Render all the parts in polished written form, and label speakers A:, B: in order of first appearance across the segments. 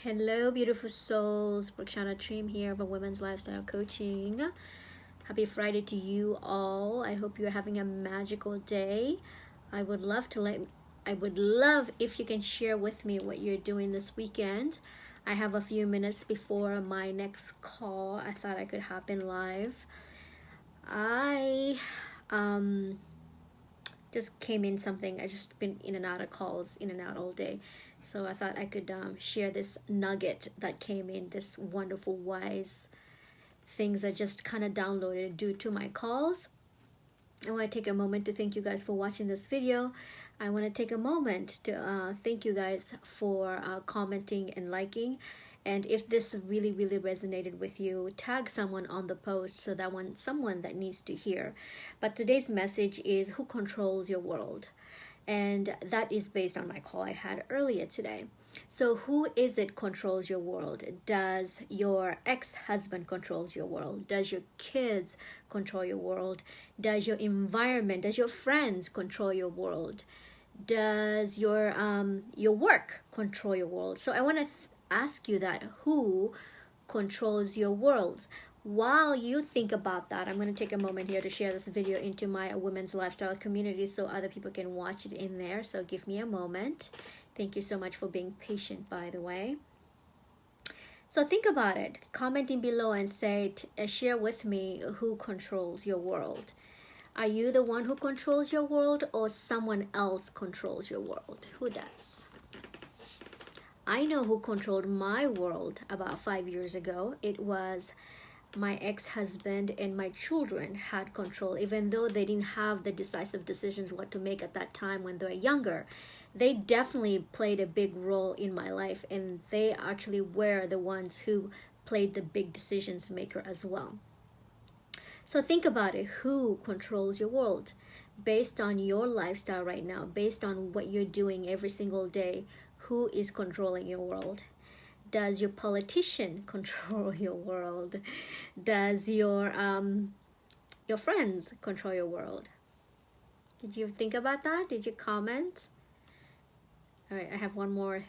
A: Hello, beautiful souls. Prakshana Trim here for Women's Lifestyle Coaching. Happy Friday to you all. I hope you're having a magical day. I would love if you can share with me what you're doing this weekend. I have a few minutes before my next call. I thought I could hop in live. I just came in something. I just been in and out of calls, in and out all day. So I thought I could share this nugget that came in, this wonderful, wise things I just kind of downloaded due to my calls. I want to take a moment to thank you guys for watching this video. I want to take a moment to thank you guys for commenting and liking. And if this really, really resonated with you, tag someone on the post so that someone that needs to hear. But today's message is who controls your world? And that is based on my call I had earlier today. So who is it controls your world? Does your ex-husband controls your world? Does your kids control your world? Does your environment, does your friends control your world? Does your work control your world? So I want to ask you that, who controls your world? While you think about that, I'm going to take a moment here to share this video into my women's lifestyle community so other people can watch it in there. So give me a moment. Thank you so much for being patient, by the way. So think about it. Commenting below and say, share with me who controls your world. Are you the one who controls your world, or someone else controls your world? Who does? I know who controlled my world about 5 years ago. It was my ex-husband, and my children had control. Even though they didn't have the decisive decisions what to make at that time when they were younger, they definitely played a big role in my life, and they actually were the ones who played the big decisions maker as well. So think about it. Who controls your world? Based on your lifestyle right now, based on what you're doing every single day, who is controlling your world? Does your politician control your world? Does your friends control your world? Did you think about that? Did you comment? All right, I have one more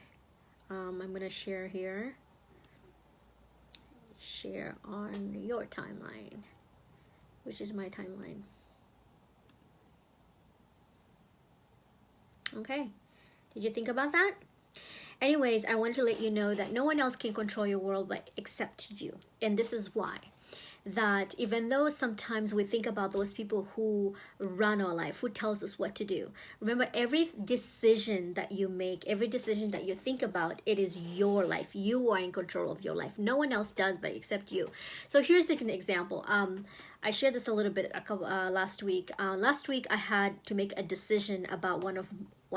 A: I'm going to share here. Share on your timeline, which is my timeline. Okay, did you think about that? Anyways, I want to let you know that no one else can control your world but except you. And this is why. That even though sometimes we think about those people who run our life, who tells us what to do, remember, every decision that you make, every decision that you think about, it is your life. You are in control of your life. No one else does but except you. So here's an example. I shared this a little bit last week. Last week I had to make a decision about one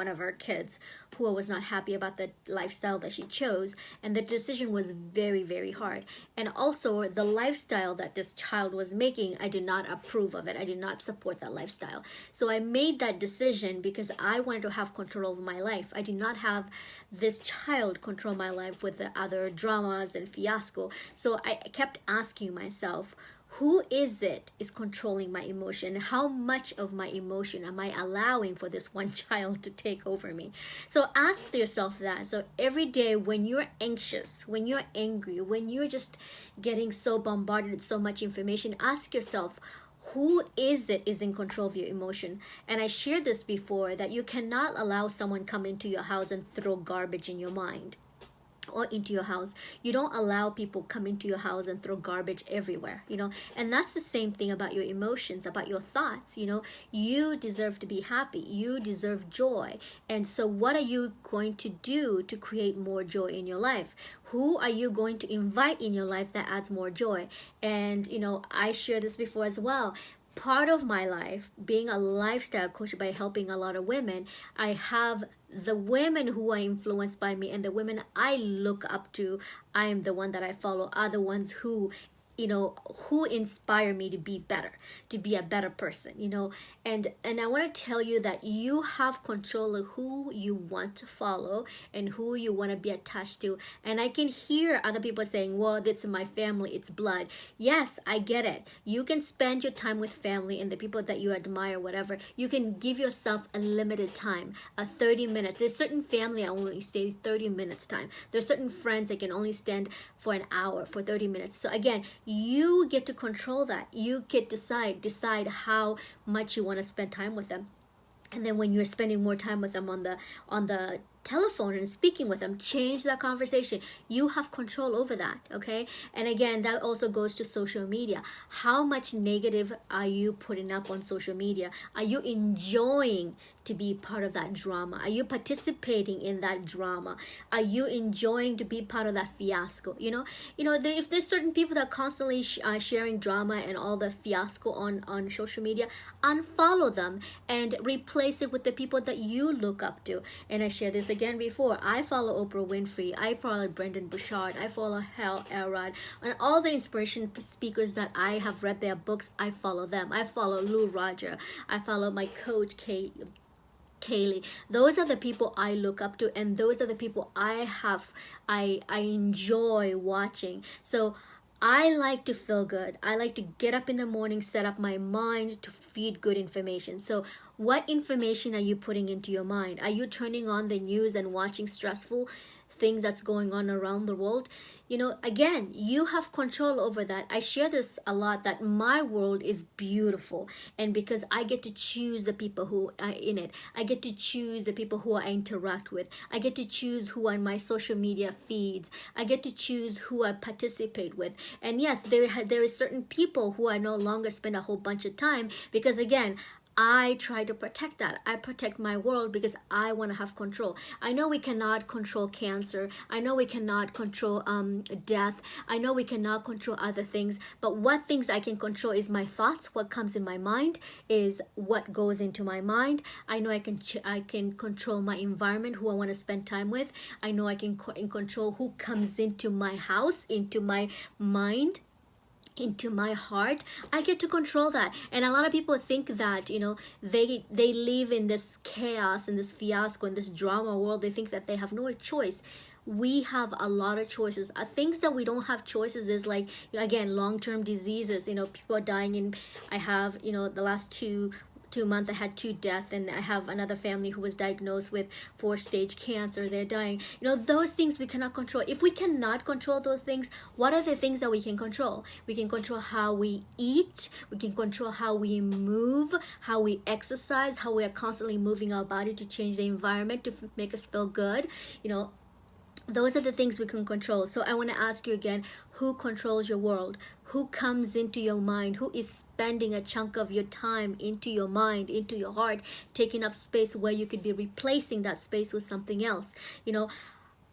A: of our kids who was not happy about the lifestyle that she chose, and the decision was very, very hard. And also the lifestyle that this child was making, I did not approve of it. I did not support that lifestyle. So I made that decision because I wanted to have control over my life. I did not have this child control my life with the other dramas and fiasco. So I kept asking myself, who is controlling my emotion? How much of my emotion am I allowing for this one child to take over me? So ask yourself that. So every day when you're anxious, when you're angry, when you're just getting so bombarded with so much information, ask yourself, who is in control of your emotion? And I shared this before, that you cannot allow someone come into your house and throw garbage in your mind or into your house. You don't allow people come into your house and throw garbage everywhere, and that's the same thing about your emotions, about your thoughts. You deserve to be happy, you deserve joy. And so what are you going to do to create more joy in your life? Who are you going to invite in your life that adds more joy? And I shared this before as well. Part of my life, being a lifestyle coach by helping a lot of women, I have the women who are influenced by me, and the women I look up to, I am the one that I follow, are the ones who who inspire me to be better, to be a better person, and I want to tell you that you have control of who you want to follow and who you want to be attached to. And I can hear other people saying, well, that's my family, it's blood. Yes, I get it. You can spend your time with family and the people that you admire, whatever. You can give yourself a limited time, a 30 minutes. There's certain family I only stay 30 minutes time. There's certain friends I can only stand for an hour, for 30 minutes. So again, you get to control that. You get to decide how much you want to spend time with them. And then when you're spending more time with them on the telephone and speaking with them, change that conversation. You have control over that, okay? And again, that also goes to social media. How much negative are you putting up on social media? Are you enjoying to be part of that drama? Are you participating in that drama? Are you enjoying to be part of that fiasco? If there's certain people that constantly sharing drama and all the fiasco on social media, unfollow them and replace it with the people that you look up to. And I shared this again before. I follow Oprah Winfrey. I follow Brendan Burchard. I follow Hal Elrod. And all the inspiration speakers that I have read their books, I follow them. I follow Lou Roger. I follow my coach, Kaylee. Those are the people I look up to, and those are the people I enjoy watching. So I like to feel good. I like to get up in the morning, set up my mind to feed good information. So what information are you putting into your mind? Are you turning on the news and watching stressful things that's going on around the world? Again, you have control over that. I share this a lot, that my world is beautiful, and because I get to choose the people who are in it, I get to choose the people who I interact with, I get to choose who are on my social media feeds, I get to choose who I participate with. And yes, there is certain people who I no longer spend a whole bunch of time, because again, I try to protect that. I protect my world because I want to have control. I know we cannot control cancer. I know we cannot control death. I know we cannot control other things. But what things I can control is my thoughts. What comes in my mind is what goes into my mind. I know I can control my environment, who I want to spend time with. I know I can control who comes into my house, into my mind, into my heart. I get to control that. And a lot of people think that they live in this chaos, in this fiasco, in this drama world. They think that they have no choice. We have a lot of choices. Things that we don't have choices is like, again, long-term diseases. People are dying. I have the last two months I had 2 deaths, and I have another family who was diagnosed with 4-stage cancer. They're dying. Those things we cannot control. If we cannot control those things, what are the things that we can control? We can control how we eat. We can control how we move, how we exercise, how we are constantly moving our body to change the environment to make us feel good. Those are the things we can control. So I want to ask you again, who controls your world? Who comes into your mind? Who is spending a chunk of your time into your mind, into your heart, taking up space where you could be replacing that space with something else?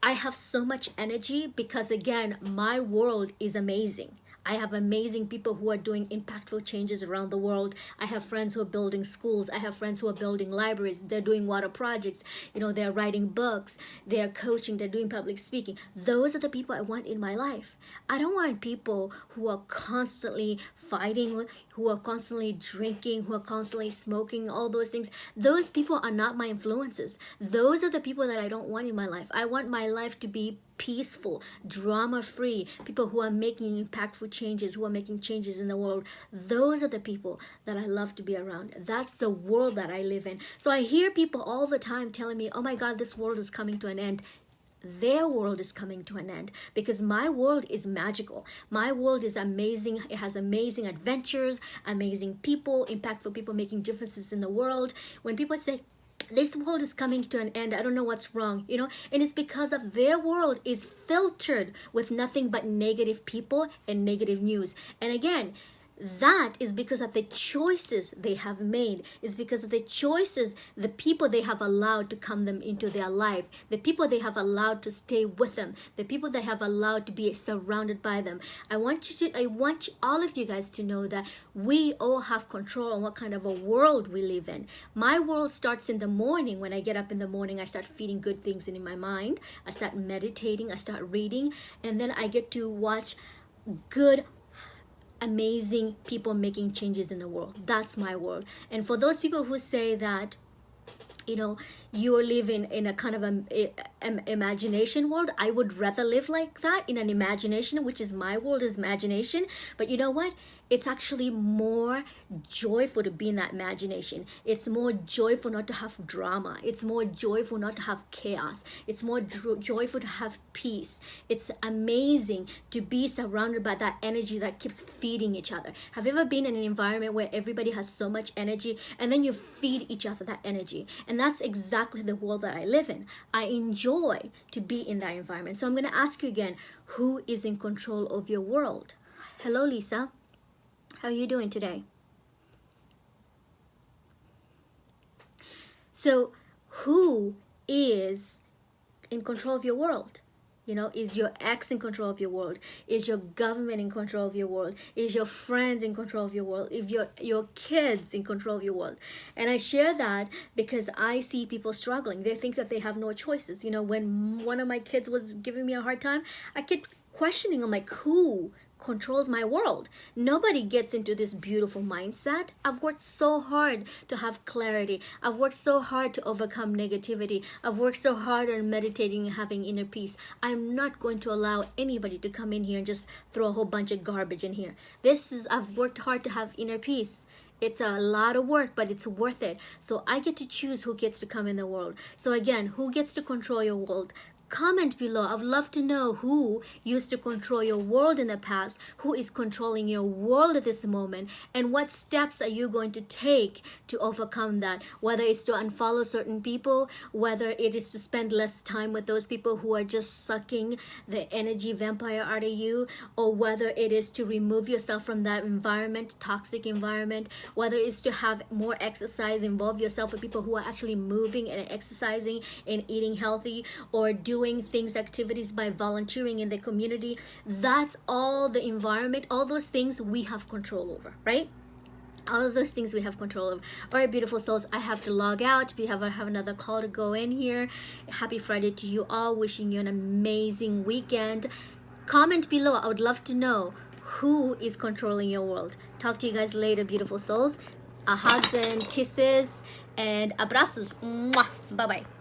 A: I have so much energy because, again, my world is amazing. I have amazing people who are doing impactful changes around the world. I have friends who are building schools. I have friends who are building libraries. They're doing water projects. They're writing books. They're coaching. They're doing public speaking. Those are the people I want in my life. I don't want people who are constantly fighting, who are constantly drinking, who are constantly smoking, all those things. Those people are not my influences. Those are the people that I don't want in my life. I want my life to be peaceful, drama-free, people who are making impactful changes, who are making changes in the world. Those are the people that I love to be around. That's the world that I live in. So I hear people all the time telling me, oh my God, this world is coming to an end. Their world is coming to an end, because my world is magical. My world is amazing. It has amazing adventures, amazing people, impactful people making differences in the world. When people say, this world is coming to an end, I don't know what's wrong, and it's because of their world is filtered with nothing but negative people and negative news. And again, that is because of the choices they have made. It's because of the choices, the people they have allowed to come them into their life, the people they have allowed to stay with them, the people they have allowed to be surrounded by them. I want all of you guys to know that we all have control on what kind of a world we live in. My world starts in the morning. When I get up in the morning, I start feeding good things in my mind. I start meditating, I start reading, and then I get to watch good amazing people making changes in the world. That's my world. And for those people who say that, you know, you're living in a kind of imagination world, I would rather live like that, in an imagination, which is my world, is imagination. But you know what? It's actually more joyful to be in that imagination. It's more joyful not to have drama. It's more joyful not to have chaos. It's more joyful to have peace. It's amazing to be surrounded by that energy that keeps feeding each other. Have you ever been in an environment where everybody has so much energy, and then you feed each other that energy? And that's exactly the world that I live in. I enjoy to be in that environment. So I'm going to ask you again, who is in control of your world? Hello, Lisa. How are you doing today? So who is in control of your world? You know, is your ex in control of your world? Is your government in control of your world? Is your friends in control of your world? If your kids in control of your world? And I share that because I see people struggling. They think that they have no choices. You know, when one of my kids was giving me a hard time, I kept questioning, I'm like, who controls my world? Nobody gets into this beautiful mindset. I've worked so hard to have clarity. I've worked so hard to overcome negativity. I've worked so hard on meditating and having inner peace. I'm not going to allow anybody to come in here and just throw a whole bunch of garbage in here. I've worked hard to have inner peace. It's a lot of work, but it's worth it. So I get to choose who gets to come in the world. So again, who gets to control your world? Comment below. I'd love to know who used to control your world in the past, who is controlling your world at this moment, and what steps are you going to take to overcome that? Whether it's to unfollow certain people, whether it is to spend less time with those people who are just sucking the energy vampire out of you, or whether it is to remove yourself from that environment, toxic environment, whether it's to have more exercise, involve yourself with people who are actually moving and exercising and eating healthy, or doing things, activities by volunteering in the community. That's all the environment, all those things we have control over, right? All of those things we have control of. All right, beautiful souls, I have to log out. We have another call to go in here. Happy Friday to you all. Wishing you an amazing weekend. Comment below. I would love to know who is controlling your world. Talk to you guys later, beautiful souls. Hugs and kisses and abrazos. Mwah. Bye-bye.